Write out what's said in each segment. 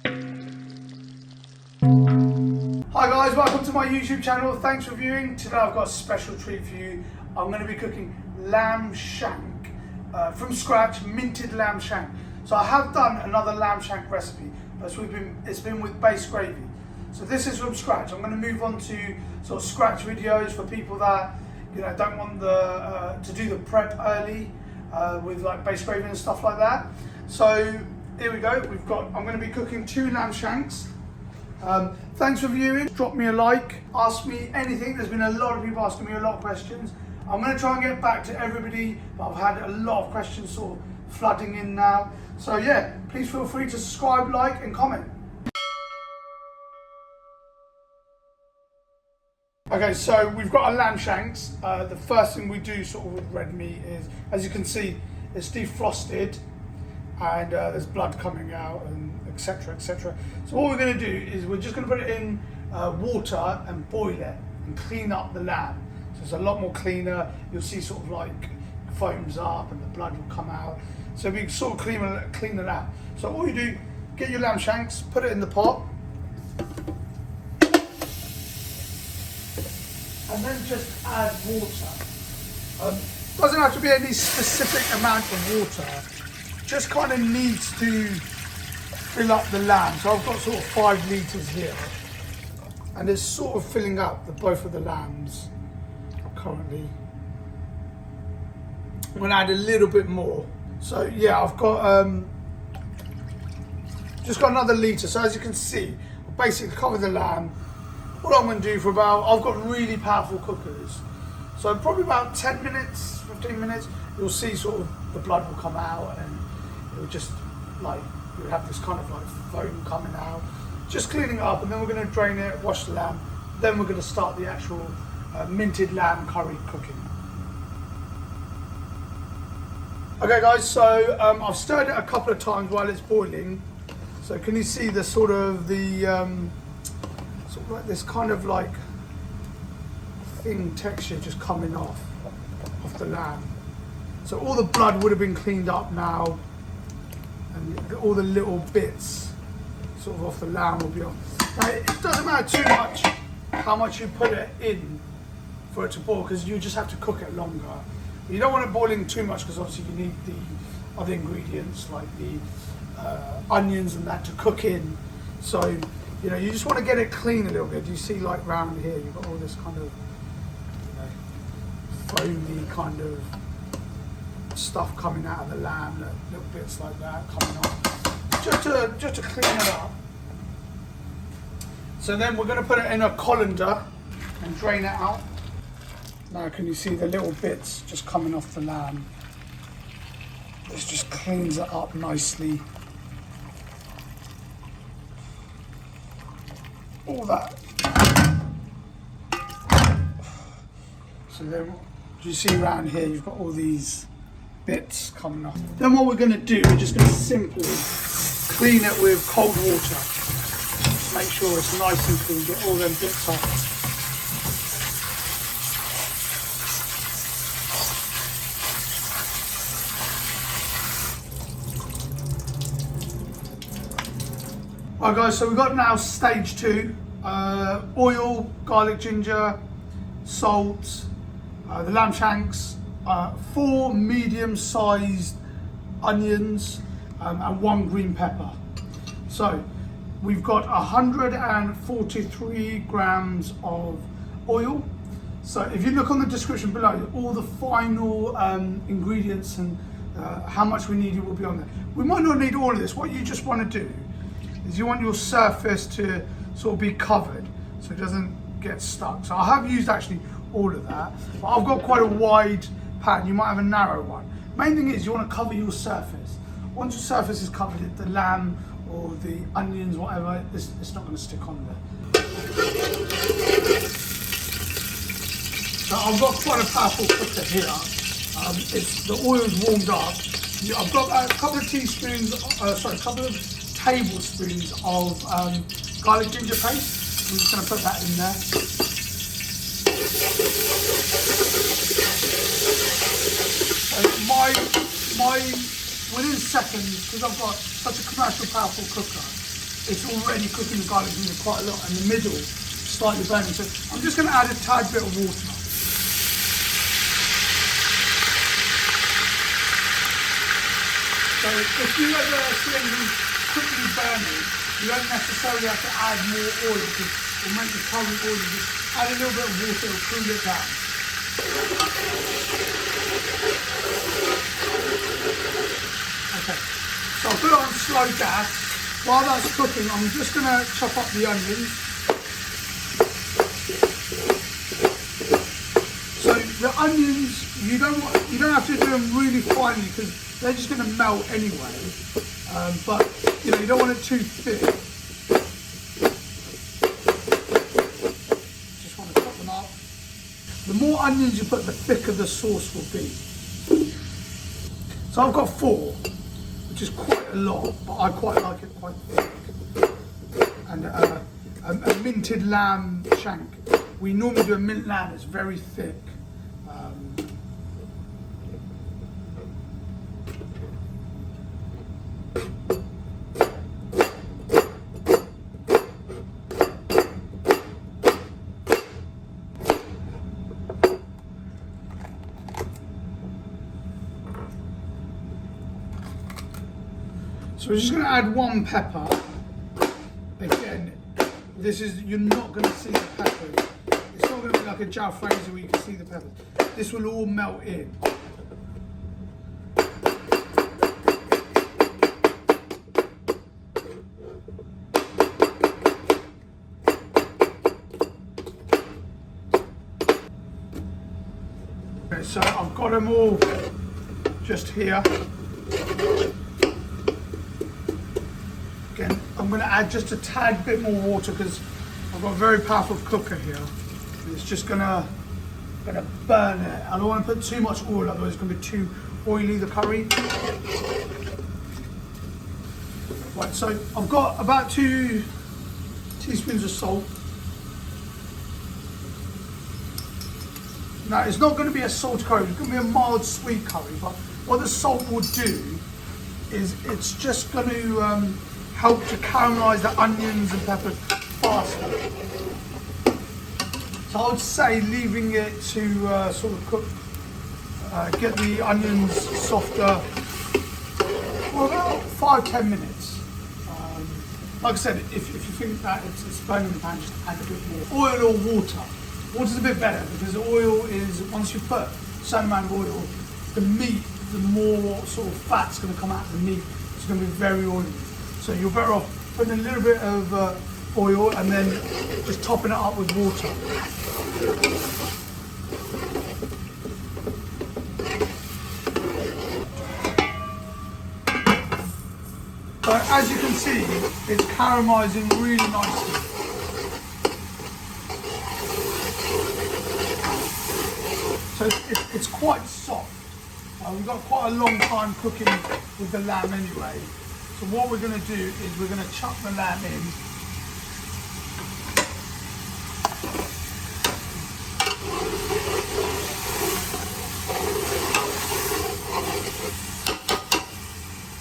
Hi guys, welcome to my YouTube channel. Thanks for viewing. Today I've got a special treat for you. I'm going to be cooking lamb shank from scratch, minted lamb shank. So I have done another lamb shank recipe, but it's been with base gravy. So this is from scratch. I'm going to move on to sort of scratch videos for people that don't want to do the prep early with like base gravy and stuff like that. So here we go. I'm going to be cooking 2 lamb shanks. Thanks for viewing. Drop me a like, ask me anything. There's been a lot of people asking me a lot of questions. I'm going to try and get back to everybody, but I've had a lot of questions sort of flooding in now. So yeah, please feel free to subscribe, like and comment. Okay, so we've got our lamb shanks. The first thing we do sort of with red meat is, as you can see, it's defrosted and there's blood coming out and etc, etc. So what we're going to do is we're just going to put it in water and boil it and clean up the lamb. So it's a lot more cleaner. You'll see sort of like foams up and the blood will come out. So we sort of clean the lamb. So all you do, get your lamb shanks, put it in the pot, and then just add water. Doesn't have to be any specific amount of water, just kind of needs to fill up the lamb. So I've got sort of 5 litres here, and it's sort of filling up both of the lambs currently. I'm going to add a little bit more. So yeah, I've got just got another litre. So as you can see, I've basically covered the lamb. What I'm going to do for I've got really powerful cookers, so probably about 10 minutes, 15 minutes, you'll see sort of the blood will come out and it will just like, you'll have this kind of like foam coming out. Just cleaning it up, and then we're going to drain it, wash the lamb, then we're going to start the actual minted lamb curry cooking. Okay guys, so I've stirred it a couple of times while it's boiling. So can you see the sort of like this kind of like thin texture just coming off the lamb. So all the blood would have been cleaned up now, and all the little bits sort of off the lamb will be off. Now it doesn't matter too much how much you put it in for it to boil, because you just have to cook it longer. You don't want it boiling too much, because obviously you need the other ingredients like the onions and that to cook in. So you just want to get it clean a little bit. You see, like round here, you've got all this kind of foamy kind of stuff coming out of the lamb, little bits like that coming off, just to clean it up. So then we're going to put it in a colander and drain it out. Now can you see the little bits just coming off the lamb? This just cleans it up nicely. All that. So then, you see around here, you've got all these bits coming off. Then what we're going to do, we're just going to simply clean it with cold water. Make sure it's nice and clean, get all them bits off. Alright guys, so we've got now stage 2, oil, garlic, ginger, salt, the lamb shanks, 4 medium-sized onions, and 1 green pepper. So we've got 143 grams of oil. So if you look on the description below, all the final ingredients and how much we need will be on there. We might not need all of this. What you just want to do is you want your surface to sort of be covered so it doesn't get stuck. So I have used actually all of that, but I've got quite a wide pan. You might have a narrow one. Main thing is you want to cover your surface. Once your surface is covered, the lamb or the onions, whatever, it's not going to stick on there. So I've got quite a powerful cooker here. The oil's warmed up. I've got a couple of tablespoons of garlic ginger paste. I'm just going to put that in there. My within seconds, because I've got such a commercial powerful cooker, it's already cooking the garlic ginger quite a lot, and the middle slightly burning. So I'm just going to add a tad bit of water. So if you ever see anything quickly burning, you don't necessarily have to add more oil because it will make the curry oily. Just add a little bit of water, it will cool it down. Okay, so I'll put it on slow gas. While that's cooking, I'm just going to chop up the onions. So the onions, you don't have to do them really finely because they're just going to melt anyway. But you know, you don't want it too thick. Just want to chop them up. The more onions you put, the thicker the sauce will be. So I've got 4, which is quite a lot, but I quite like it quite thick. And a minted lamb shank. We normally do a mint lamb, it's very thick. So we're just going to add 1 pepper. Again, you're not going to see the peppers. It's not going to be like a jalfrezi where you can see the peppers. This will all melt in. Okay, so I've got them all just here. Again, I'm going to add just a tad bit more water because I've got a very powerful cooker here. And it's just going to burn it. I don't want to put too much oil, otherwise it's going to be too oily, the curry. Right, so I've got about 2 teaspoons of salt. Now, it's not going to be a salt curry, it's going to be a mild sweet curry, but what the salt will do is it's just going to help to caramelize the onions and peppers faster. So I would say leaving it to sort of cook, get the onions softer for about 5-10 minutes. Like I said, if you think that it's burning the pan, just add a bit more oil or water. Water's a bit better because oil is, once you put a certain amount of oil, the meat, the more sort of fat's going to come out of the meat. It's going to be very oily. So you're better off putting a little bit of oil and then just topping it up with water. But as you can see, it's caramelizing really nicely. So it's quite soft. We've got quite a long time cooking with the lamb anyway. So what we're going to do is we're going to chuck the lamb in.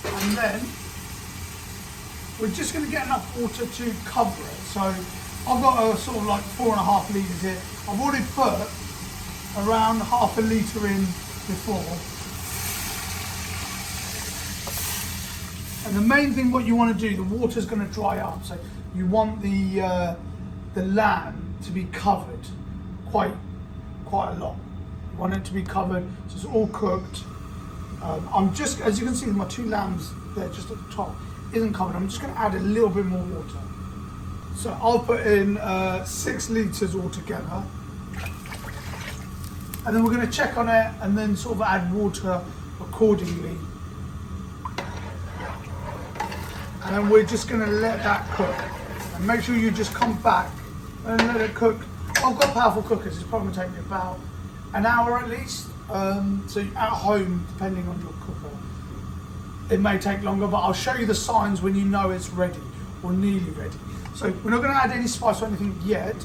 And then we're just going to get enough water to cover it. So I've got a sort of like 4.5 litres here. I've already put around half a litre in before. And the main thing what you want to do, the water's going to dry up, so you want the lamb to be covered quite a lot. You want it to be covered so it's all cooked. I'm just, as you can see, my 2 lambs there just at the top isn't covered. I'm just going to add a little bit more water. So I'll put in 6 litres altogether. And then we're going to check on it and then sort of add water accordingly. And then we're just going to let that cook. And make sure you just come back and let it cook. I've got powerful cookers, it's probably going to take me about an hour at least. So at home, depending on your cooker, it may take longer, but I'll show you the signs when you know it's ready or nearly ready. So we're not going to add any spice or anything yet.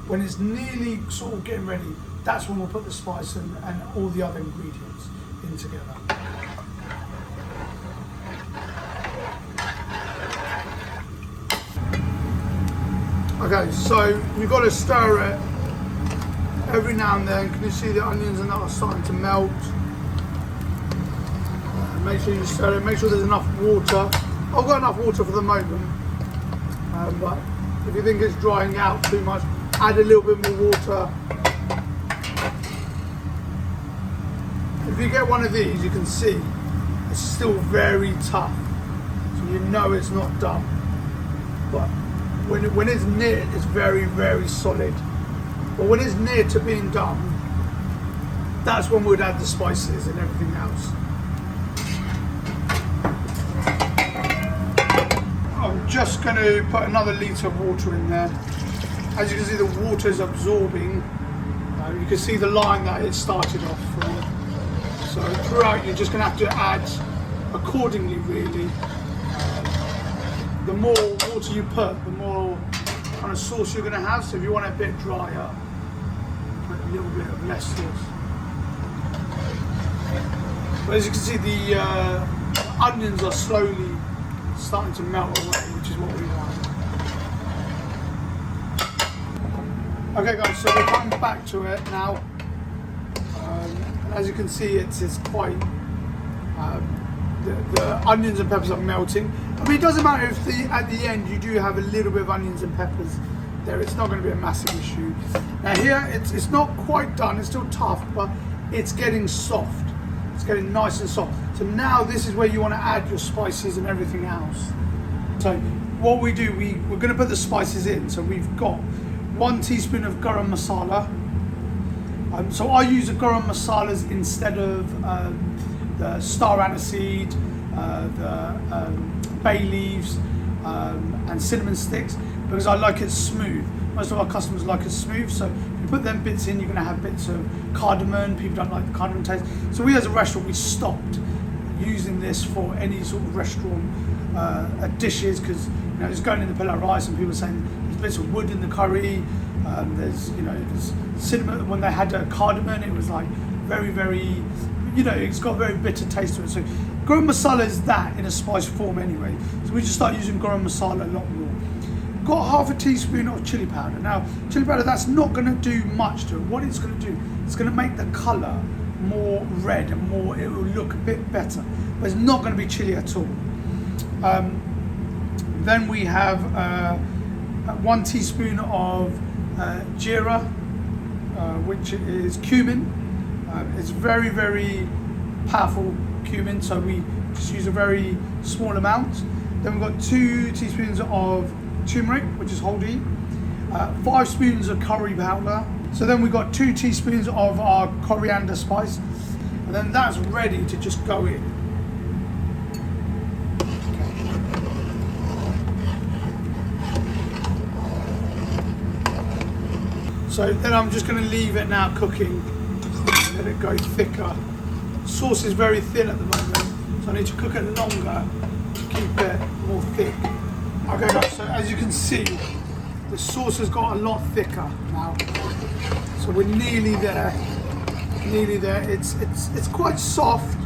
When it's nearly sort of getting ready, that's when we'll put the spice and all the other ingredients in together. Okay, so you've got to stir it every now and then. Can you see the onions and that are starting to melt? Make sure you stir it, make sure there's enough water. I've got enough water for the moment, but if you think it's drying out too much, add a little bit more water. If you get one of these, you can see it's still very tough, so you know it's not done. But when it's near, it's very, very solid. But when it's near to being done, that's when we'd add the spices and everything else. I'm just going to put another litre of water in there. As you can see, the water is absorbing. You can see the line that it started off from. So throughout, you're just going to have to add accordingly, really. The more water you put, the more kind of sauce you're going to have. So if you want it a bit drier, put a little bit of less sauce. But as you can see, the onions are slowly starting to melt away, which is what we want. Okay guys, so we're coming back to it now. As you can see, it's quite, the onions and peppers are melting. I mean, it doesn't matter if at the end you do have a little bit of onions and peppers there, it's not going to be a massive issue. Now here, it's not quite done, it's still tough, but it's getting soft. It's getting nice and soft. So now this is where you want to add your spices and everything else. So what we do, we're going to put the spices in. So we've got 1 teaspoon of garam masala. So I use the garam masalas instead of the star aniseed, the bay leaves, and cinnamon sticks, because I like it smooth. Most of our customers like it smooth, so if you put them bits in, you're going to have bits of cardamom. People don't like the cardamom taste. So we as a restaurant, we stopped using this for any sort of restaurant dishes, because it's going in the pilau rice and people are saying there's bits of wood in the curry. There's cinnamon. When they had cardamom, it was like very, very, it's got a very bitter taste to it. So garam masala is that in a spice form anyway. So we just start using garam masala a lot more. Got 1/2 teaspoon of chili powder. Now, chili powder, that's not going to do much to it. What it's going to do, it's going to make the colour more red and more, it will look a bit better. But it's not going to be chili at all. Then we have 1 teaspoon of jeera, which is cumin. It's very, very powerful cumin, so we just use a very small amount. Then we've got 2 teaspoons of turmeric, which is wholesome, 5 spoons of curry powder. So then we've got 2 teaspoons of our coriander spice, and then that's ready to just go in. So then I'm just going to leave it now cooking, let it go thicker. The sauce is very thin at the moment, so I need to cook it longer to keep it more thick. Okay guys, so as you can see, the sauce has got a lot thicker now. So we're nearly there, nearly there. It's quite soft.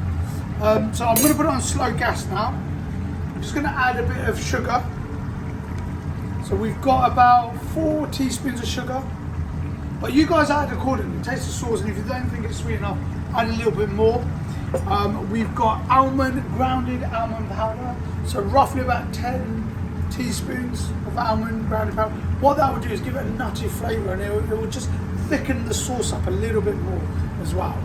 So I'm going to put it on slow gas now. I'm just going to add a bit of sugar. So we've got about 4 teaspoons of sugar. But you guys add accordingly, taste the sauce, and if you don't think it's sweet enough, add a little bit more. We've got grounded almond powder, so roughly about 10 teaspoons of almond grounded powder. What that would do is give it a nutty flavour, and it will just thicken the sauce up a little bit more as well.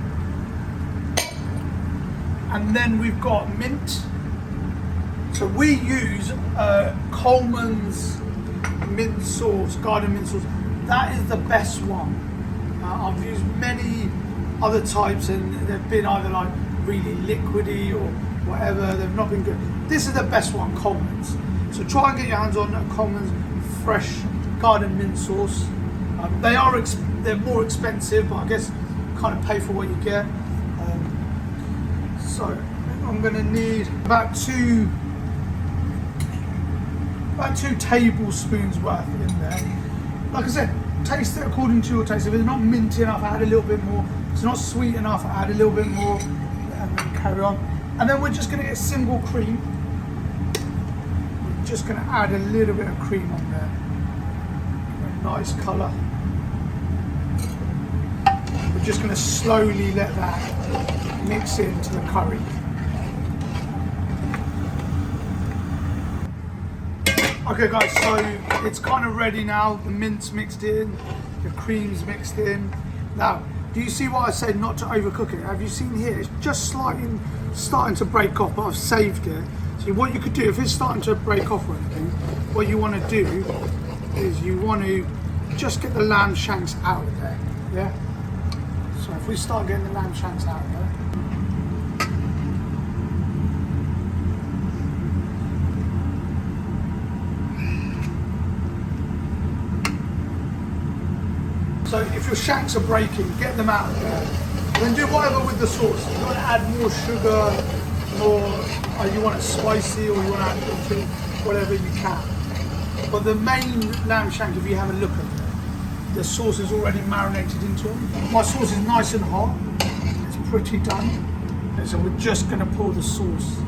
And then we've got mint. So we use Colman's mint sauce, garden mint sauce. That is the best one. I've used many other types and they've been either like really liquidy or whatever, they've not been good. This is the best one, Colman's. So try and get your hands on Colman's fresh garden mint sauce. They're more expensive, but I guess you kind of pay for what you get. So I'm going to need about 2 tablespoons worth in there. Like I said, taste it according to your taste. If it's not minty enough, add a little bit more. If it's not sweet enough, add a little bit more, and then carry on. And then we're just going to get single cream. We're just going to add a little bit of cream on there. nice colour. We're just going to slowly let that mix into the curry. Okay guys, so it's kind of ready now. The mint's mixed in, the cream's mixed in. Now, do you see what I said not to overcook it? Have you seen here? It's just slightly starting to break off, but I've saved it. So what you could do, if it's starting to break off or anything, what you want to do is you want to just get the lamb shanks out of there, yeah? So if we start getting the lamb shanks out of there. So if your shanks are breaking, get them out of there. Then do whatever with the sauce. You want to add more sugar, more, you want it spicy, or you want to add anything, whatever you can. But the main lamb shank, if you have a look at it, the sauce is already marinated into it. My sauce is nice and hot. It's pretty done. And so we're just going to pour the sauce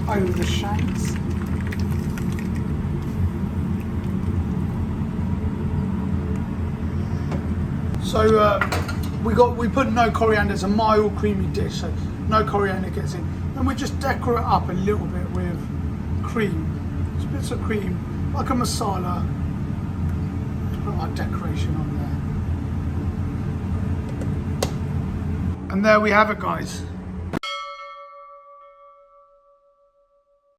over the shanks. So we put no coriander. It's a mild creamy dish, so no coriander gets in. And we just decorate up a little bit with cream, just bits of cream, like a masala. Put our decoration on there. And there we have it, guys.